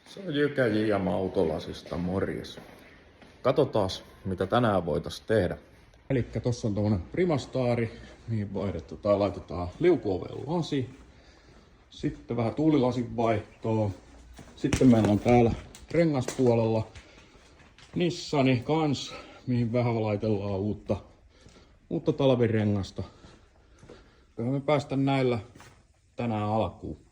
Se on Jykä J.M. Autolasista, morjes. Katsotaan, mitä tänään voitaisiin tehdä. Elikkä tossa on tommonen Primastaari, mihin laitetaan liukuoven lasi. Sitten vähän tuulilasin vaihtoa. Sitten meillä on täällä rengaspuolella Nissani kans, mihin vähän laitellaan uutta talvirengasta. Kyllä me päästä näillä tänään alkuun.